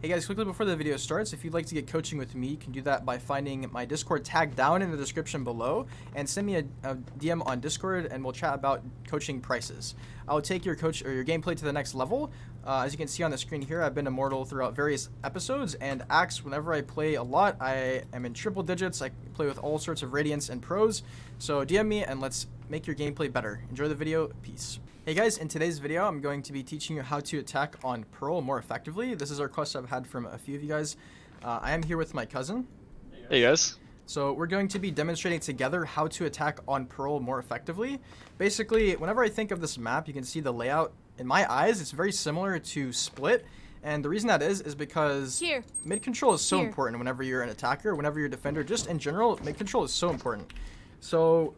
Hey guys, quickly before the video starts, if you'd like to get coaching with me, you can do that by finding my Discord tag down in the description below and send me a DM on Discord and we'll chat about coaching prices. I'll take your your gameplay to the next level. As you can see on the screen here, I've been immortal throughout various episodes, and Axe, whenever I play a lot, I am in triple digits. I play with all sorts of Radiants and Pros, so DM me and let's make your gameplay better. Enjoy the video. Peace. Hey guys, in today's video, I'm going to be teaching you how to attack on Pearl more effectively. This is a request I've had from a few of you guys. I am here with my cousin. Hey guys. So we're going to be demonstrating together how to attack on Pearl more effectively. Basically, whenever I think of this map, you can see the layout. In my eyes, it's very similar to Split. And the reason that is because mid control is so important whenever you're an attacker, whenever you're a defender, just in general, mid control is so important. So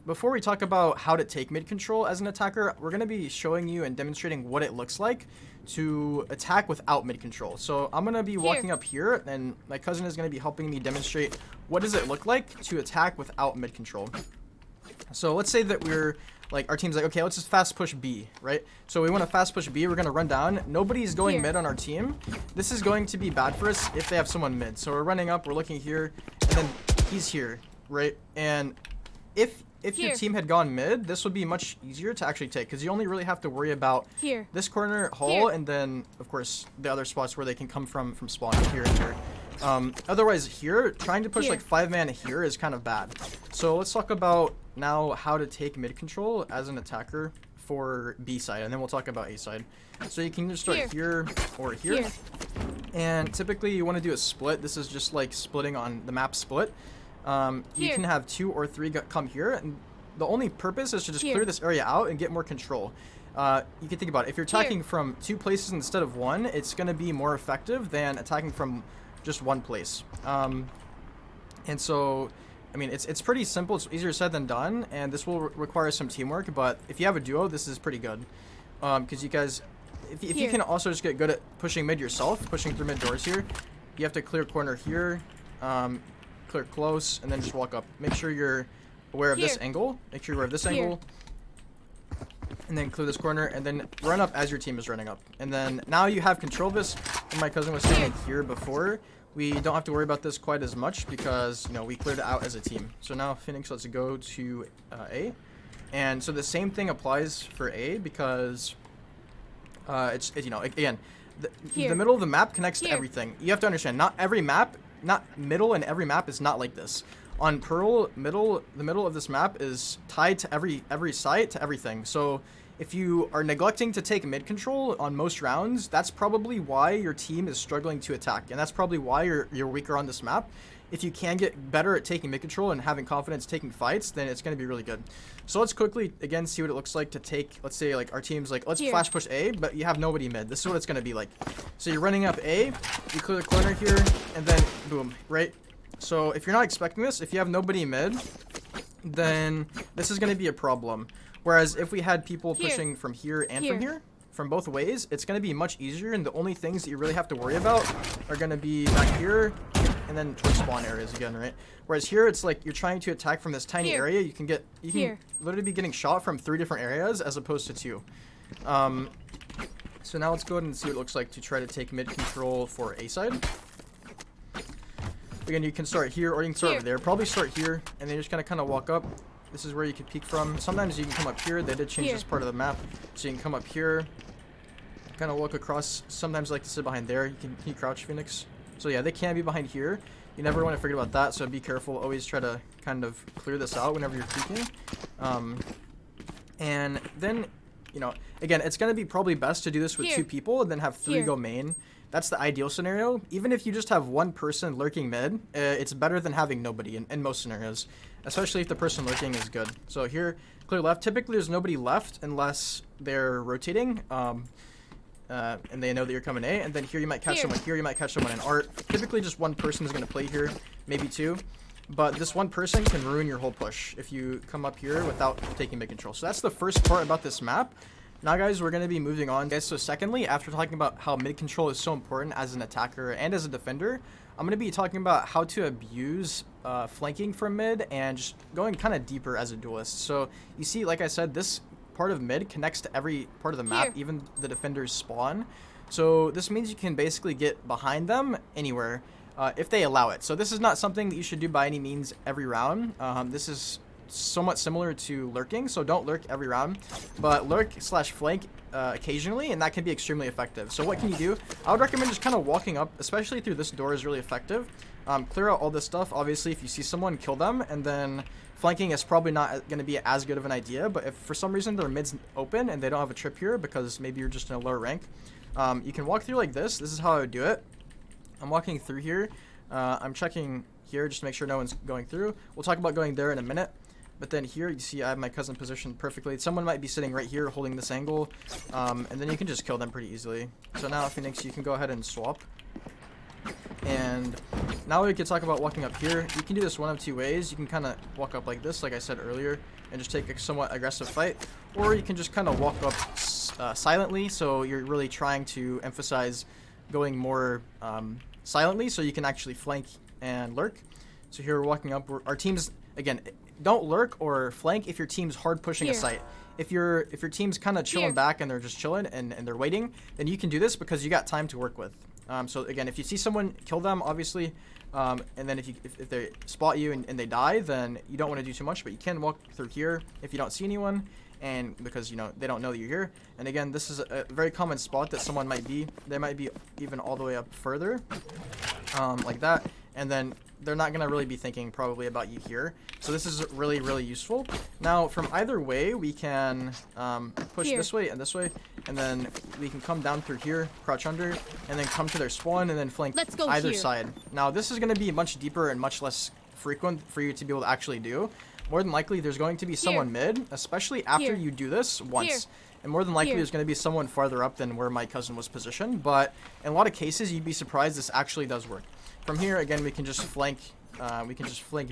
before we talk about how to take mid control as an attacker, we're going to be showing you and demonstrating what it looks like to attack without mid control. So I'm going to be walking up here, and my cousin is going to be helping me demonstrate what does it look like to attack without mid control. So let's say that our team's like, okay, let's just fast push B, right? So we want to fast push B, we're going to run down. Nobody's going mid on our team. This is going to be bad for us if they have someone mid. So we're running up, we're looking here, and then he's here, right? And if your team had gone mid, this would be much easier to actually take, because you only really have to worry about this corner, hall, and then, of course, the other spots where they can come from spawn, here and here. Otherwise, here, trying to push like 5-man here is kind of bad. So let's talk about now how to take mid control as an attacker for B side, and then we'll talk about A side. So you can just start here or here. And typically you want to do a split. This is just like splitting on the map split. You can have 2 or 3 come here, and the only purpose is to just clear this area out and get more control. You can think about it. If you're attacking from 2 places instead of 1, it's going to be more effective than attacking from just 1 place. And so, I mean, it's pretty simple. It's easier said than done, and this will require some teamwork, but if you have a duo, this is pretty good. Because you guys, if you can also just get good at pushing mid yourself, pushing through mid doors here, you have to clear corner here, clear close, and then just walk up. Make sure you're aware of this angle. Make sure you're aware of this angle. And then clear this corner, and then run up as your team is running up. And then now you have control of this. And my cousin was standing here before. We don't have to worry about this quite as much because, you know, we cleared it out as a team. So now, Phoenix, let's go to A. And so the same thing applies for A because it's you know, again, the middle of the map connects to everything. You have to understand, not every map, not middle in every map is not like this. On Pearl, the middle of this map is tied to every site, to everything. So if you are neglecting to take mid control on most rounds, that's probably why your team is struggling to attack, and that's probably why you're weaker on this map. If you can get better at taking mid control and having confidence taking fights, then it's going to be really good. So let's quickly again see what it looks like to take, let's say like our team's like, let's flash push A, but you have nobody mid. This is what it's going to be like. So you're running up A, you clear the corner here, and then boom, right? So if you're not expecting this, if you have nobody mid, then this is going to be a problem. Whereas if we had people pushing from here and from here, from both ways, it's going to be much easier, and the only things that you really have to worry about are going to be back here and then towards spawn areas again, right? Whereas here, it's like you're trying to attack from this tiny area. You can literally be getting shot from 3 different areas as opposed to 2. So now let's go ahead and see what it looks like to try to take mid control for A side. Again, you can start here or you can start over there. Probably start here, and then you're just kind of walk up. This is where you can peek from. Sometimes you can come up here. They did change this part of the map, so you can come up here, kind of walk across. Sometimes I like to sit behind there. Can you crouch, Phoenix? So yeah, they can be behind here. You never want to forget about that, so be careful. Always try to kind of clear this out whenever you're peeking. And then, you know, again, it's going to be probably best to do this with 2 people and then have 3 go main. That's the ideal scenario. Even if you just have 1 person lurking mid, it's better than having nobody in most scenarios, especially if the person lurking is good. So here, clear left. Typically, there's nobody left unless they're rotating, and they know that you're coming A. And then here you might catch someone here, you might catch someone in art. Typically, just 1 person is going to play here, maybe 2. But this 1 person can ruin your whole push if you come up here without taking mid control. So that's the first part about this map. Now guys, we're going to be moving on, guys. So secondly, after talking about how mid control is so important as an attacker and as a defender, I'm going to be talking about how to abuse flanking from mid and just going kind of deeper as a duelist. So you see, like I said, this part of mid connects to every part of the map, even the defender's spawn. So this means you can basically get behind them anywhere if they allow it. So this is not something that you should do by any means every round. This is somewhat similar to lurking, so don't lurk every round, but lurk slash flank occasionally, and that can be extremely effective. So what can you do? I would recommend just kind of walking up, especially through this door is really effective. Clear out all this stuff. Obviously, if you see someone, kill them, and then flanking is probably not going to be as good of an idea, but if for some reason their mid's open and they don't have a trip here because maybe you're just in a lower rank, you can walk through like this. This is how I would do it. I'm walking through here. I'm checking here just to make sure no one's going through. We'll talk about going there in a minute. But then here, you see I have my cousin positioned perfectly. Someone might be sitting right here holding this angle, and then you can just kill them pretty easily. So now, Phoenix, you can go ahead and swap. And now we can talk about walking up here. You can do this one of two ways. You can kind of walk up like this, like I said earlier, and just take a somewhat aggressive fight. Or you can just kind of walk up silently, so you're really trying to emphasize going more silently, so you can actually flank and lurk. So here we're walking up. Our team's, again, don't lurk or flank if your team's hard pushing a site. If your team's kind of chilling back and they're just chilling and they're waiting, then you can do this because you got time to work with. So again, if you see someone, kill them, obviously, and then if they spot you and they die, then you don't want to do too much, but you can walk through here if you don't see anyone, and because they don't know that you're here. And again, this is a very common spot that someone might be. They might be even all the way up further, like that, and then they're not going to really be thinking probably about you here. So this is really, really useful. Now, from either way, we can push this way, and then we can come down through here, crouch under, and then come to their spawn, and then flank either side. Now, this is going to be much deeper and much less frequent for you to be able to actually do. More than likely, there's going to be someone mid, especially after you do this once. And more than likely, there's going to be someone farther up than where my cousin was positioned. But in a lot of cases, you'd be surprised this actually does work. From here, again, we can just flank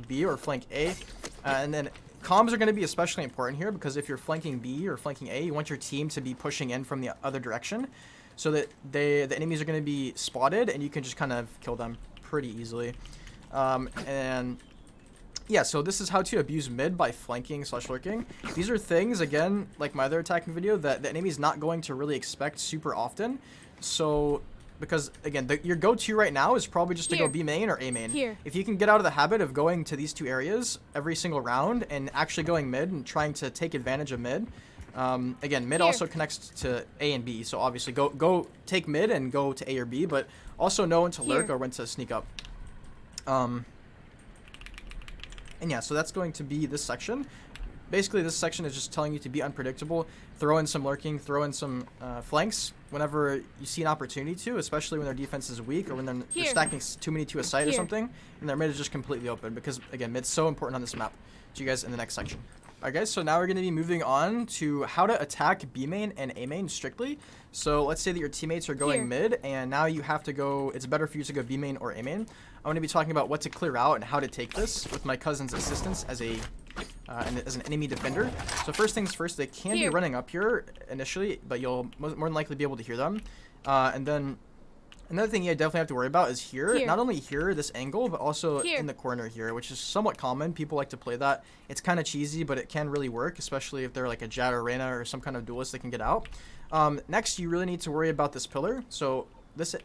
B or flank A, and then comms are going to be especially important here because if you're flanking B or flanking A, you want your team to be pushing in from the other direction, so that the enemies are going to be spotted and you can just kind of kill them pretty easily. And yeah, so this is how to abuse mid by flanking slash lurking. These are things, again, like my other attacking video, that the enemy's not going to really expect super often. So because again, your go-to right now is probably just to go B main or A main. If you can get out of the habit of going to these two areas every single round and actually going mid and trying to take advantage of mid, again, mid also connects to A and B, so obviously go take mid and go to A or B, but also know when to lurk or when to sneak up. And yeah, so that's going to be this section. Basically, this section is just telling you to be unpredictable, throw in some lurking, throw in some flanks whenever you see an opportunity to, especially when their defense is weak or when they're stacking too many to a site or something, and their mid is just completely open because, again, mid's so important on this map. See you guys in the next section. Alright guys, so now we're going to be moving on to how to attack B main and A main strictly. So let's say that your teammates are going mid, and now you have to go, it's better for you to go B main or A main. I'm going to be talking about what to clear out and how to take this with my cousin's assistance as an enemy defender. So first things first, they can be running up here initially, but you'll more than likely be able to hear them. And then another thing you definitely have to worry about is here. Not only here, this angle, but also in the corner here, which is somewhat common. People like to play that. It's kind of cheesy, but it can really work, especially if they're like a Jet or Reyna or some kind of duelist that can get out. Next, you really need to worry about this pillar. So this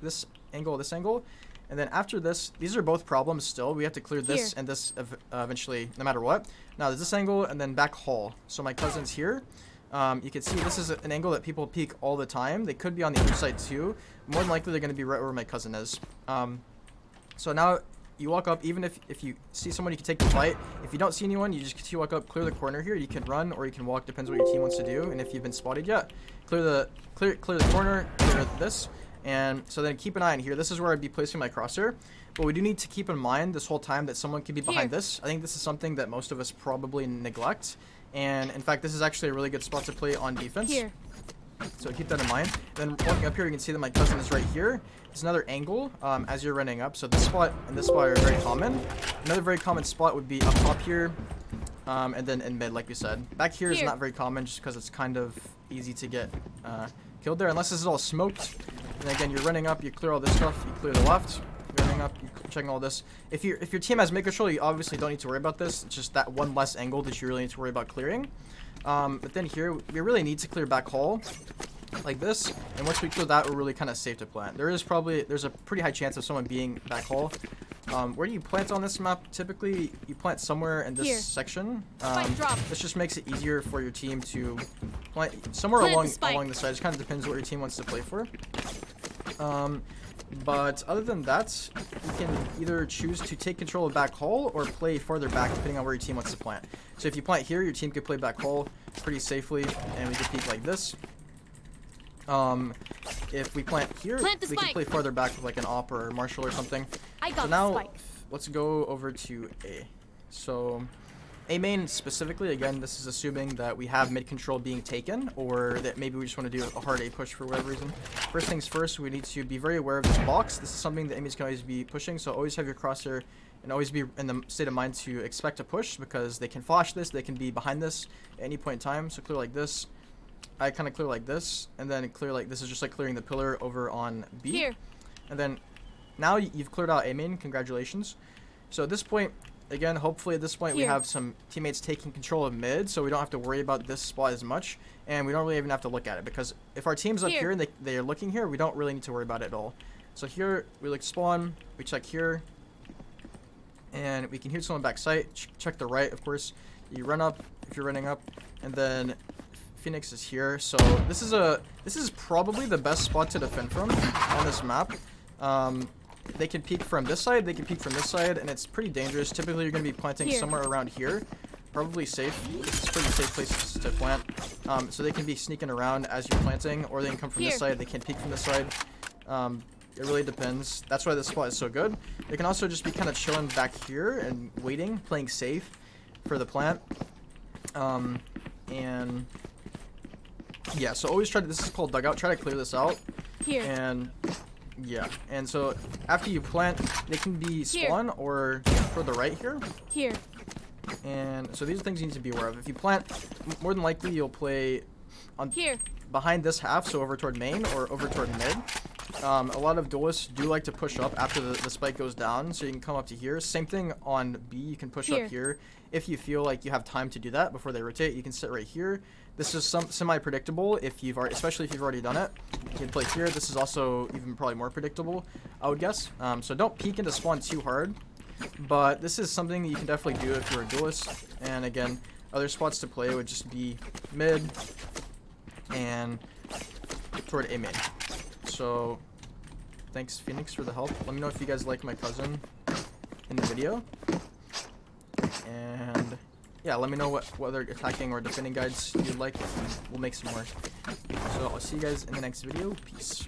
angle. And then after this, these are both problems still. We have to clear this and this eventually, no matter what. Now, there's this angle and then back hall. So my cousin's here. You can see this is an angle that people peek all the time. They could be on the other side too. More than likely, they're going to be right where my cousin is. So now you walk up. Even if you see someone, you can take the fight. If you don't see anyone, you just continue walk up, clear the corner here. You can run or you can walk. Depends what your team wants to do. And if you've been spotted yet, clear the corner, clear this. And so then keep an eye on here. This is where I'd be placing my crosshair. But we do need to keep in mind this whole time that someone could be behind this. I think this is something that most of us probably neglect. And in fact, this is actually a really good spot to play on defense. So keep that in mind. Then walking up here, you can see that my cousin is right here. It's another angle as you're running up. So this spot and this spot are very common. Another very common spot would be up top here. And then in mid, like we said. Back here is not very common just because it's kind of easy to get killed there. Unless this is all smoked. And again, you're running up, you clear all this stuff, you clear the left. You're running up, you're checking all this. If your team has mid control, you obviously don't need to worry about this. It's just that one less angle that you really need to worry about clearing. But then here, we really need to clear back hall. like this, and once we clear that, we're really kind of safe to plant. There's a pretty high chance of someone being back hall. Where do you plant on this map? Typically, you plant somewhere in this section. This just makes it easier for your team to plant somewhere along the side. It kind of depends what your team wants to play for. But other than that, you can either choose to take control of back hall or play farther back depending on where your team wants to plant. So if you plant here, your team could play back hall pretty safely, and we could peek like this. If we plant here, we can play farther back with like an op or marshal or something. So now, let's go over to A. So, A main specifically, again, this is assuming that we have mid control being taken, or that maybe we just want to do a hard A push for whatever reason. First things first, we need to be very aware of this box. This is something that enemies can always be pushing, so always have your crosshair and always be in the state of mind to expect a push, because they can flash this, they can be behind this at any point in time. So clear like this. I kind of clear like this, and then clear like this is just like clearing the pillar over on B. Here. And then now you've cleared out A main. Congratulations. So at this point, again, hopefully at this point we have some teammates taking control of mid, so we don't have to worry about this spot as much, and we don't really even have to look at it, because if our team's up here and they are looking here, we don't really need to worry about it at all. So here we look spawn, we check here, and we can hear someone back site. Check the right, of course. You run up if you're running up, and then Phoenix is here. So this is probably the best spot to defend from on this map. They can peek from this side, they can peek from this side, and it's pretty dangerous. Typically you're going to be planting somewhere around here. Probably safe. It's a pretty safe place to plant. So they can be sneaking around as you're planting, or they can come from this side, they can peek from this side. It really depends. That's why this spot is so good. They can also just be kind of chilling back here and waiting, playing safe for the plant. And yeah, so always try to, this is called dugout, try to clear this out. And yeah, and so after you plant, they can be spawn or for the right here. And so these are things you need to be aware of. If you plant, more than likely you'll play on behind this half, so over toward main or over toward mid. A lot of duelists do like to push up after the spike goes down, so you can come up to here. Same thing on B, you can push up here. If you feel like you have time to do that before they rotate, you can sit right here. This is semi-predictable if you've already, especially if you've already done it. You can play here. This is also even probably more predictable, I would guess. So don't peek into spawn too hard, but this is something that you can definitely do if you're a duelist. And again, other spots to play would just be mid and toward A main. So thanks Phoenix for the help. Let me know if you guys like my cousin in the video. And yeah, let me know what other attacking or defending guides you'd like, and we'll make some more. So I'll see you guys in the next video. Peace.